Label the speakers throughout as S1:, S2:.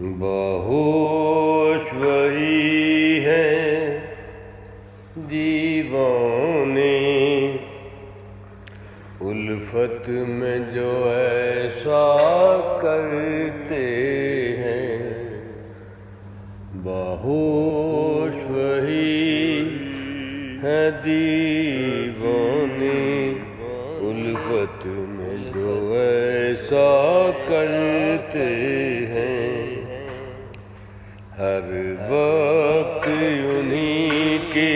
S1: باہوش وہی ہیں دیوانے الفت میں جو ایسا کرتے ہیں، باہوش وہی ہیں دیوانے الفت میں جو ایسا کرتے ہیں، ہر وقت انہی کے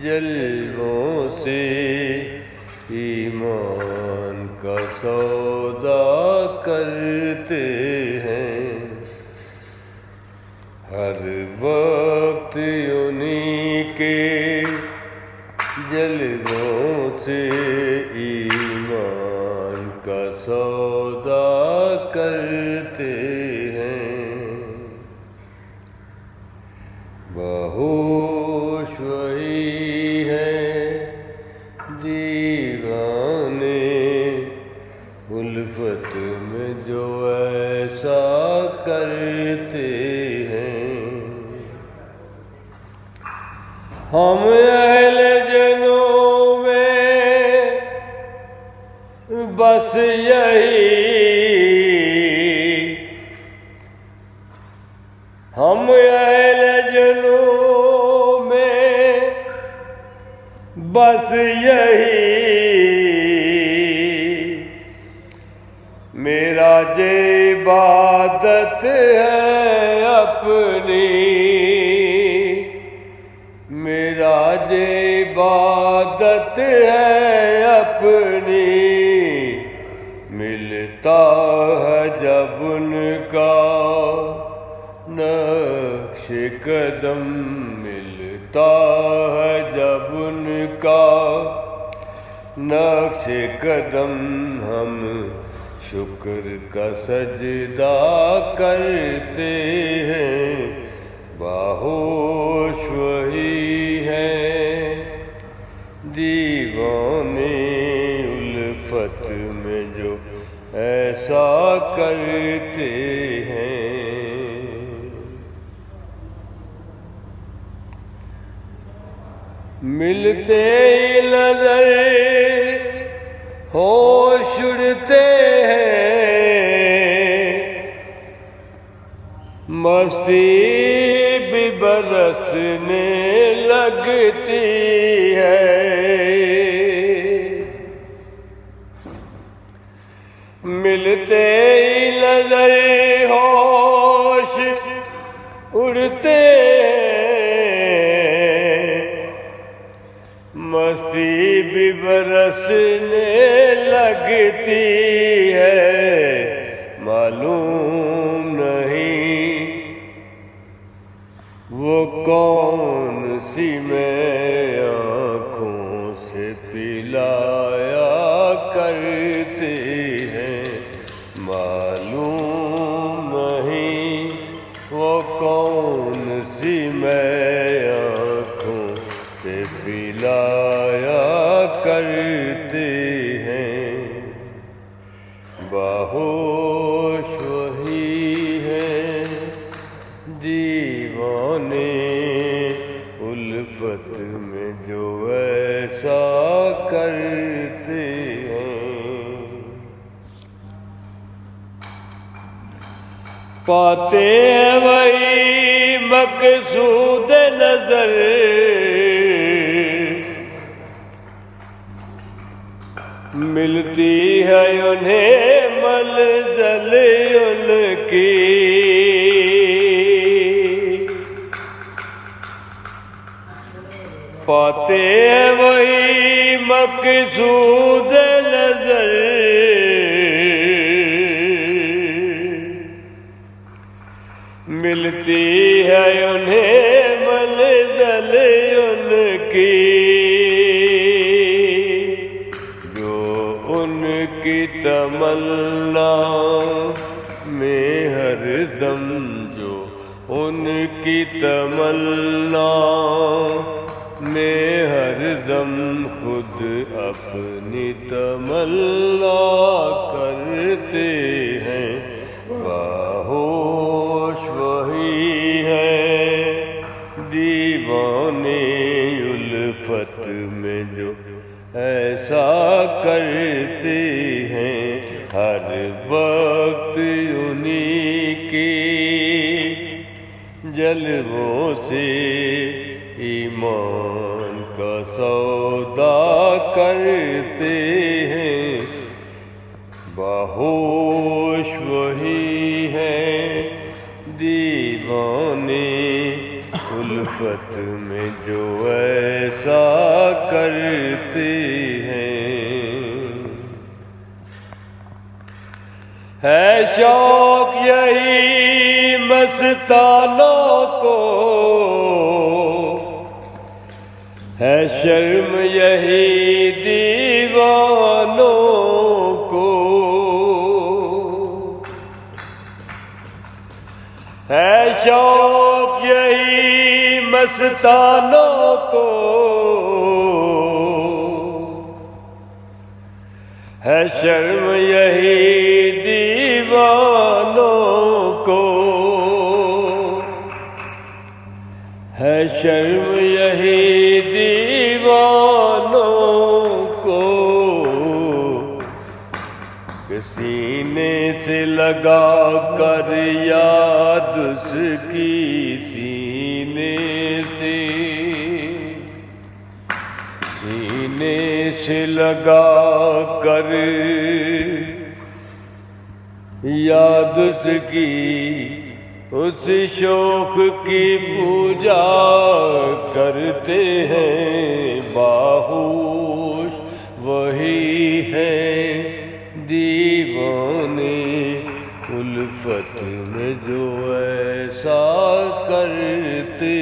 S1: جلووں سے ایمان کا سودا کرتے ہیں، ہر وقت انہی کے جلووں سے ایمان کا سودا کرتے ہیں، باہوش وہی ہیں دیوانے الفت میں جو ایسا کرتے ہیں، ہم اہل جنوں میں بس یہی، ہم اہل جنوں میں بس یہی، میرا عبادت ہے اپنی، میرا عبادت ہے اپنی، ملتا ہے جب ان کا نقش قدم، ملتا ہے جب ان کا نقش قدم، ہم شکر کا سجدہ کرتے ہیں، باہوش وہی ہیں دیوانے الفت میں جو ایسا کرتے ہیں، ملتے ہی نظر ہوش اڑتے ہیں، مستی بھی برسنے لگتی ہے، ملتے ہی نظر ہوش اڑتے مستی بھی برسنے لگتی ہے، معلوم نہیں وہ کون سی میں آنکھوں سے پلایا کرتے ہیں، معلوم نہیں وہ کون سی میں آنکھوں سے پلایا کرتے ہیں، باہوش وہی ہیں دیوانے الفت میں جو ایسا کرتے ہیں، پاتے ہیں وہی مقصود نظر، ملتی ہے انہیں منزل ان کی، پاتے ہیں وہی مقصود نظر، ملتی ہے انہیں منزل ان کی، ان کی تمنا میں ہر دم، جو ان کی تمنا میں ہر دم خود اپنی تمنا کرتے ہیں، باہو ہر وقت انہی کے جلووں سے ایمان کا سودا کرتے ہیں، باہوش وہی ہیں دیوانے الفت میں جو ایسا کرتے ہیں۔ ہے شوق یہی مستانوں کو، ہے شرم یہی دیوانوں کو، ہے شوق یہی مستانوں کو، ہے شرم یہی دیوانوں کو، ہے شرم یہی دیوانوں کو، کہ سینے سے لگا کر یاد اس کی، سینے سے لگا کر یاد اس کی، اس شوق کی پوجا کرتے ہیں، باہوش وہی ہیں دیوانے الفت میں جو ایسا کرتے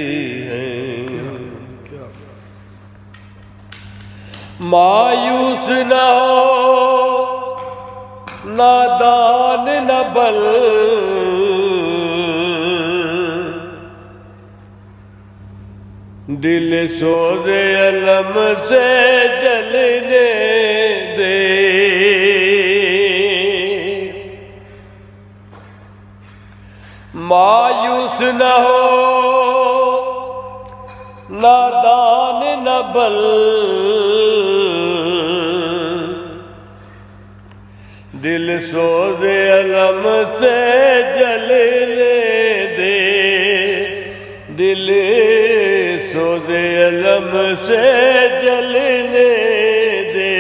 S1: ہیں۔ مایوس نہ ہو نادان نہ بل، دل سوز علم سے جلنے دے، مایوس نہ ہو نادان نہ بل، دل سوز علم سے جلنے دے، دل سوز علم سے جلنے دے،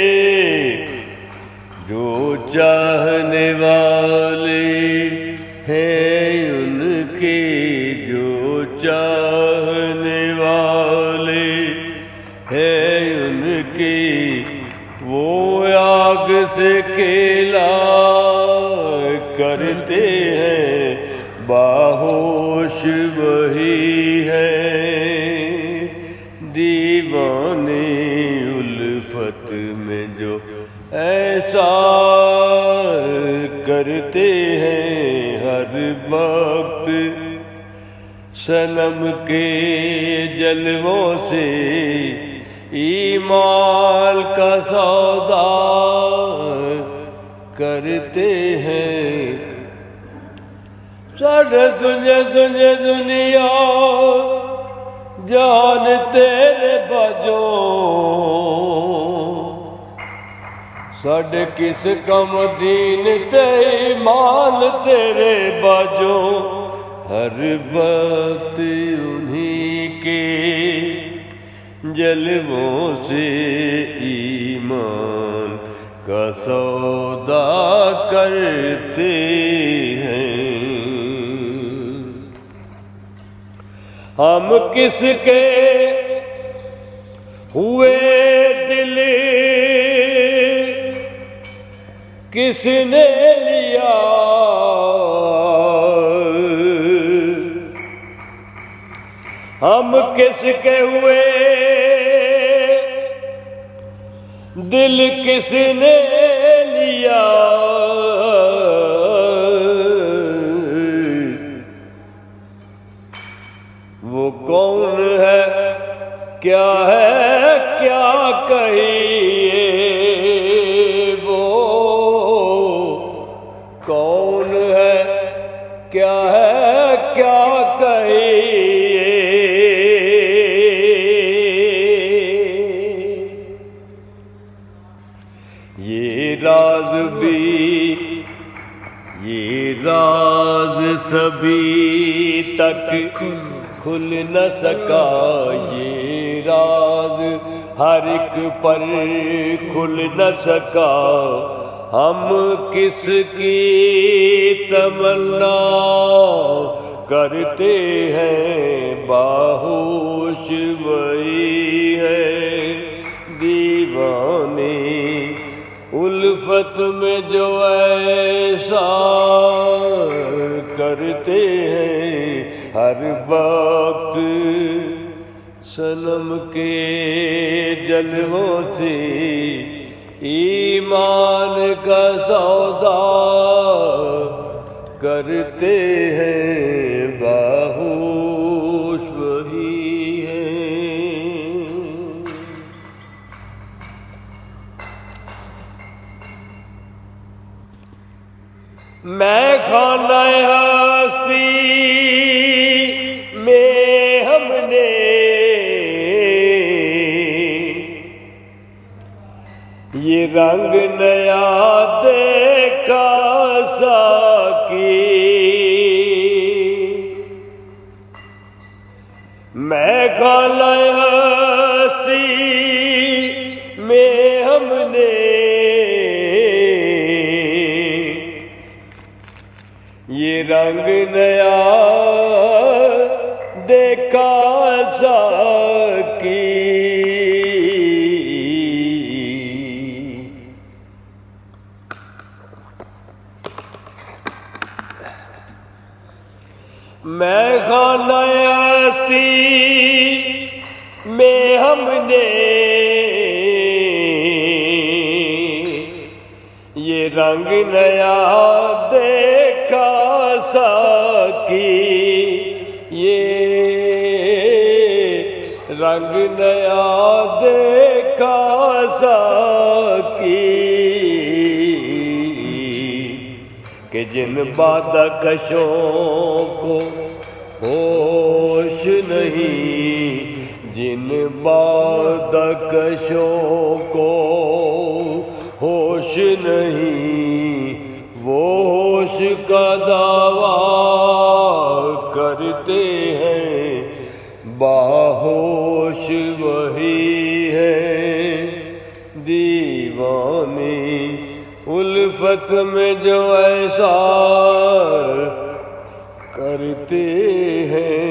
S1: جو چاہنے والے ہیں ان کی، جو چاہنے والے ہیں ان کی، وہ آگ سے کھیلا کرتے ہیں، باہوش وہی ہیں دیوانے الفت میں جو ایسا کرتے ہیں، ہر وقت صنم کے جلووں سے ایمان کا سودا کرتے ہیں۔ ساڑھے سنجھے دنیا جان تیرے بجوں، ساڑھے کس کم دین تے ایمان تیرے بجوں، ہر وقت انہی کے جلووں سے ایمان کا سودا کرتے ہیں۔ ہم کس کے ہوئے دل کس نے لیا، ہم کس کے ہوئے دل کس نے لیا، وہ کون ہے کیا ہے کیا کہیے، وہ کون ہے کیا ہے کیا کہیے، یہ راز بھی راز سبھی تک کھل نہ سکا، یہ راز ہر ایک پر کھل نہ سکا، ہم کس کی تمنا کرتے ہیں، باہوش وہی ہے دیوانے، الفت میں جو ایسا کرتے ہیں، ہر وقت صنم کے جلووں سے ایمان کا سودا کرتے ہیں، باہوش وہی ہے۔ میں خانہ ہستی میں ہم نے یہ رنگ نیا دیکھا ساکی، میں خانہ ہستی میں ہم نے یہ رنگ نیا دیکھا ساکی، میں خانہ ہستی میں ہم نے یہ رنگ نیا دیکھا ساکی، یہ رنگ نیا دیکھا ساکی، کہ جن بادہ کشوں کو ہوش نہیں، جن بادہ کشوں کو ہوش نہیں، وہ ہوش کا دعویٰ کرتے ہیں، باہوش وہی ہے دیوانے، الفت میں جو ایسا کرتے ہیں،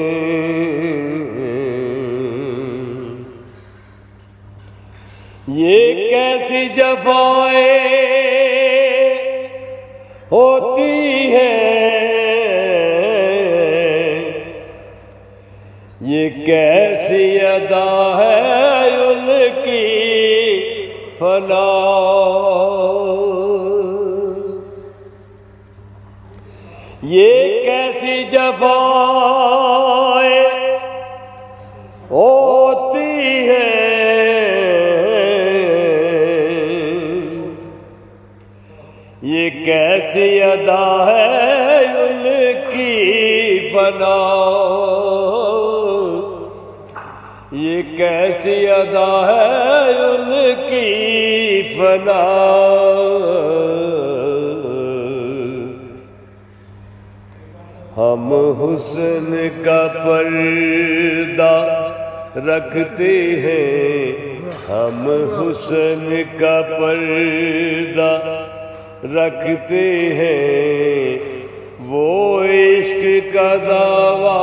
S1: یہ کیسی جفائیں ہوتی ہیں، یہ کیسی ادا ہے ان کی فنا، یہ کیسی جفائیں ہوتی ہیں، یہ کیسی ادا ہے ان کی فنا، یہ کیسی ادا ہے ان کی فنا، ہم حسن کا پردہ رکھتے ہیں، ہم حسن کا پردہ رکھتے ہیں، وہ عشق کا دعویٰ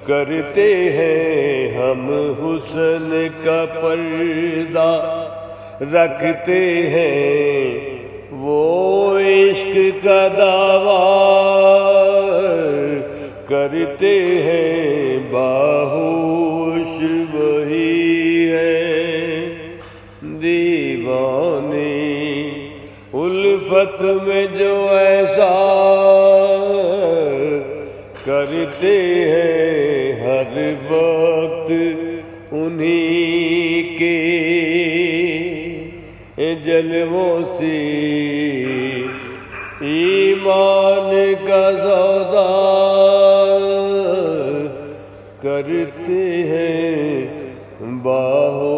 S1: کرتے ہیں، ہم حسن کا پردہ رکھتے ہیں، وہ عشق کا دعویٰ کرتے ہیں، باہوش وہی ہے دیوانے، الفت میں جو ایسا کرتے ہیں، ہر وقت انہی کے جلووں سے ایمان کا سودا کرتے ہیں، باہو